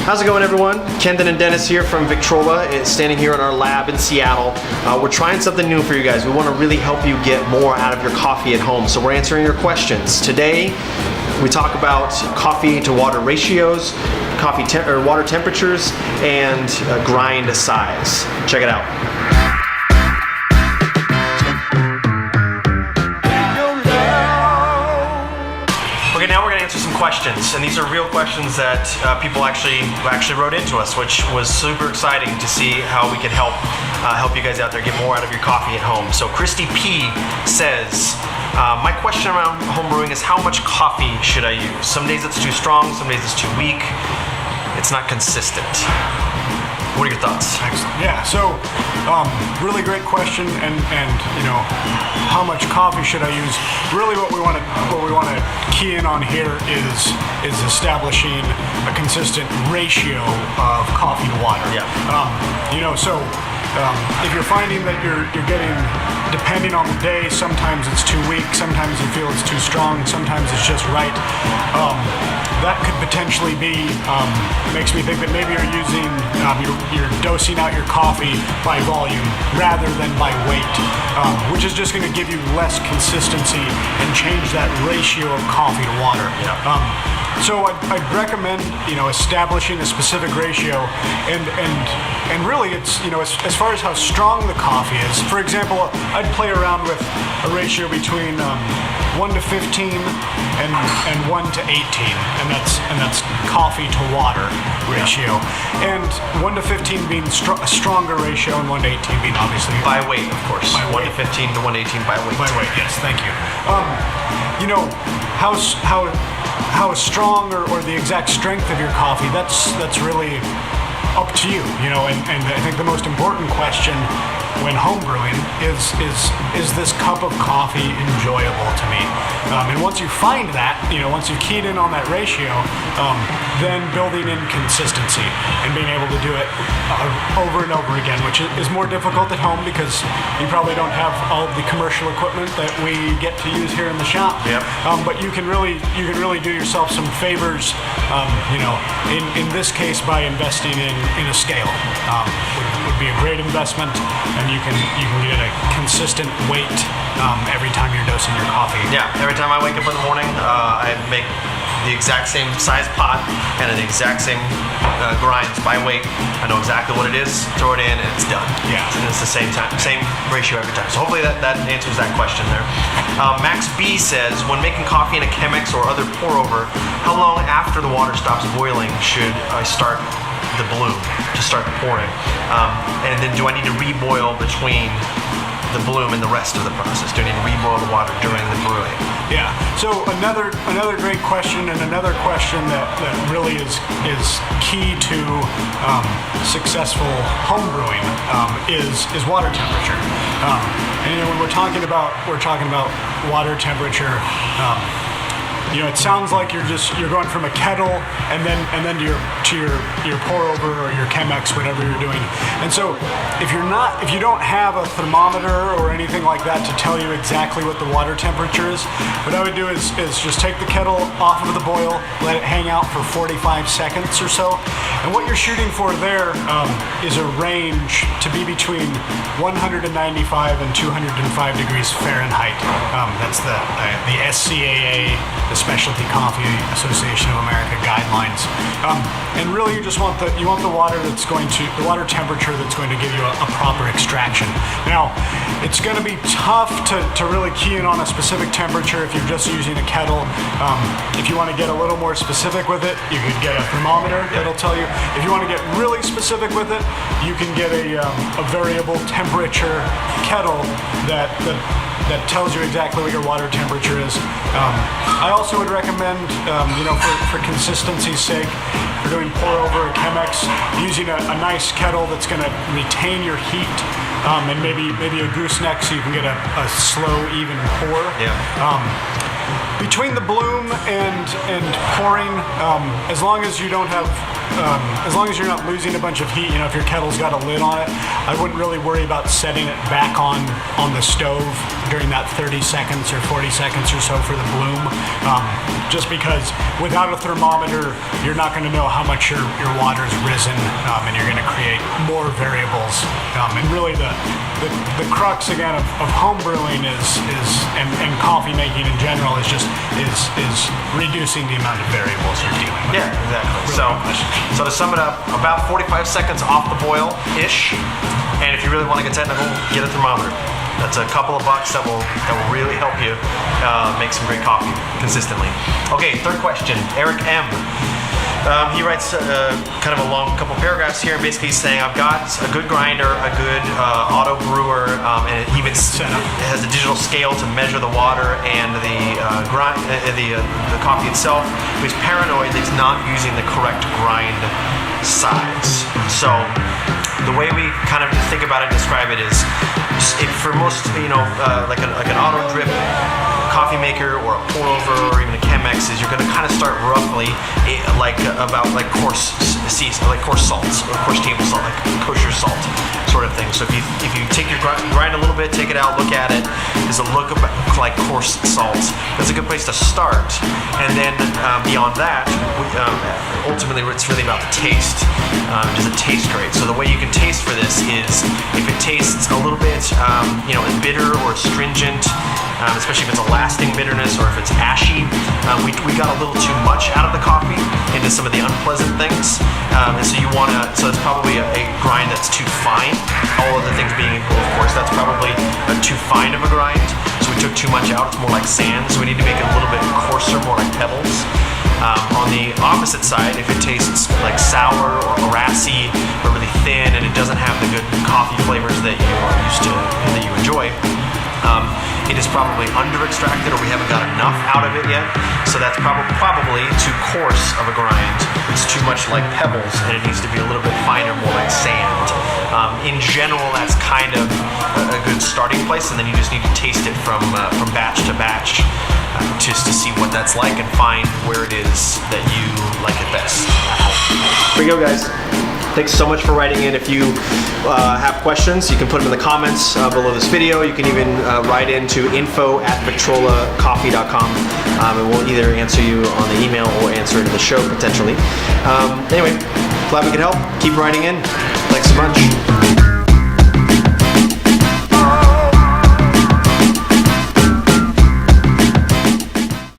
How's it going, everyone? Kendon and Dennis here from Victrola, standing here in our lab in Seattle. We're trying something new for you guys. We want to really help you get more out of your coffee at home, so we're answering your questions. Today, we talk about coffee to water ratios, water temperatures, and grind size. Check it out. Okay, now we're going to answer some questions, and these are real questions that people actually wrote into us, which was super exciting to see how we could help you guys out there get more out of your coffee at home. So Christy P says, my question around home brewing is how much coffee should I use? Some days it's too strong, some days it's too weak. It's not consistent. What are your thoughts? Excellent. Yeah, so really great question, and you know, how much coffee should I use? Really, what we want to key in on here is establishing a consistent ratio of coffee to water. Yeah. You know, so if you're finding that you're getting, depending on the day, sometimes it's too weak, sometimes you feel it's too strong, sometimes it's just right. That could potentially be, makes me think that maybe you're using, you're dosing out your coffee by volume rather than by weight, which is just going to give you less consistency and change that ratio of coffee to water. Yeah. So I'd recommend, you know, establishing a specific ratio, and really it's, you know, as far as how strong the coffee is. For example, I'd play around with a ratio between 1 to 15 and 1 to 18, and that's coffee to water ratio, and 1 to 15 being a stronger ratio, and 1 to 18 being obviously by weight, of course. By 1 weight. to 15 to 1 to 18 by weight. By weight, yes, thank you. You know, how strong or the exact strength of your coffee, that's really up to you, you know, and I think the most important question when homebrewing is this cup of coffee enjoyable to me? And once you find that, you know, once you've keyed in on that ratio, then building in consistency and being able to do it over and over again, which is more difficult at home because you probably don't have all of the commercial equipment that we get to use here in the shop. Yep. But you can really do yourself some favors, you know, in this case by investing in a scale. Would be a great investment, and you can get a consistent weight every time you're dosing your coffee. Yeah, every time I wake up in the morning, I make the exact same size pot and the exact same grinds by weight. I know exactly what it is, throw it in, and it's done. Yeah. And it's the same ratio every time. So hopefully that answers that question there. Max B says, when making coffee in a Chemex or other pour over, how long after the water stops boiling should I start the bloom to start pouring? And then do I need to reboil between the bloom and the rest of the process? Do I need to reboil the water during the brewing? Yeah. So another great question, and another question that really is key to successful home brewing is water temperature. And you know, when we're talking about water temperature, you know, it sounds like you're going from a kettle and then to your pour over or your Chemex, whatever you're doing. And so if you don't have a thermometer or anything like that to tell you exactly what the water temperature is, what I would do is just take the kettle off of the boil, let it hang out for 45 seconds or so. And what you're shooting for there is a range to be between 195 and 205 degrees Fahrenheit. That's the SCAA, the Specialty Coffee Association of America guidelines. And really, you just want the water the water temperature that's going to give you a proper extraction. Now, it's going to be tough to really key in on a specific temperature if you're just using a kettle. If you want to get a little more specific with it, you could get a thermometer that'll tell you. If you want to get really specific with it, you can get a variable temperature kettle that tells you exactly what your water temperature is. I also would recommend, you know, for consistency's sake, if you're doing pour over or Chemex, using a nice kettle that's going to retain your heat, and maybe a gooseneck so you can get a slow, even pour. Yeah. Between the bloom and pouring, as long as you don't have as long as you're not losing a bunch of heat, if your kettle's got a lid on it, I wouldn't really worry about setting it back on the stove during that 30 seconds or 40 seconds or so for the bloom. Just because without a thermometer, you're not going to know how much your water's risen, and you're going to create more variables. And really the crux again of home brewing and coffee making in general is reducing the amount of variables you're dealing with. Yeah, exactly. Really So to sum it up, about 45 seconds off the boil-ish, and if you really want to get technical, get a thermometer. That's a couple of bucks that will really help you make some great coffee consistently. Okay, third question, Eric M. He writes kind of a long couple paragraphs here, and basically he's saying, I've got a good grinder, a good auto brewer, and it even has a digital scale to measure the water and the coffee itself. But he's paranoid that he's not using the correct grind size. So the way we kind of think about it and describe it is, for most, like an auto drip coffee maker or a pour over or even a Chemex, is you're going to kind of start roughly about coarse salts or coarse table salt, like kosher salt sort of thing. So if you take your grind a little bit, take it out, look at it, does it look like coarse salt? That's a good place to start. And then beyond that, ultimately it's really about the taste. Does it taste great? So the way you can taste for this is if it tastes a little bit bitter or astringent, especially if it's a lasting bitterness, or if it's ashy. We got a little too much out of the coffee into some of the unpleasant things, and so it's probably a grind that's too fine. All other things being equal, of course, that's probably too fine of a grind. So we took too much out, it's more like sand, so we need to make it a little bit coarser, more like pebbles. On the opposite side, if it tastes like sour or grassy or really thin, and it doesn't have the good coffee flavors that you are used to and that you enjoy, it is probably under-extracted, or we haven't got enough out of it yet. So that's probably too coarse of a grind. It's too much like pebbles, and it needs to be a little bit finer, more like sand. In general, that's kind of a good starting place, and then you just need to taste it from batch to batch, just to see what that's like and find where it is that you like it best. Here we go, guys. Thanks so much for writing in. If you have questions, you can put them in the comments below this video. You can even write into info@victrolacoffee.com, and we'll either answer you on the email or answer it in the show potentially. Anyway, glad we could help. Keep writing in. Thanks so much.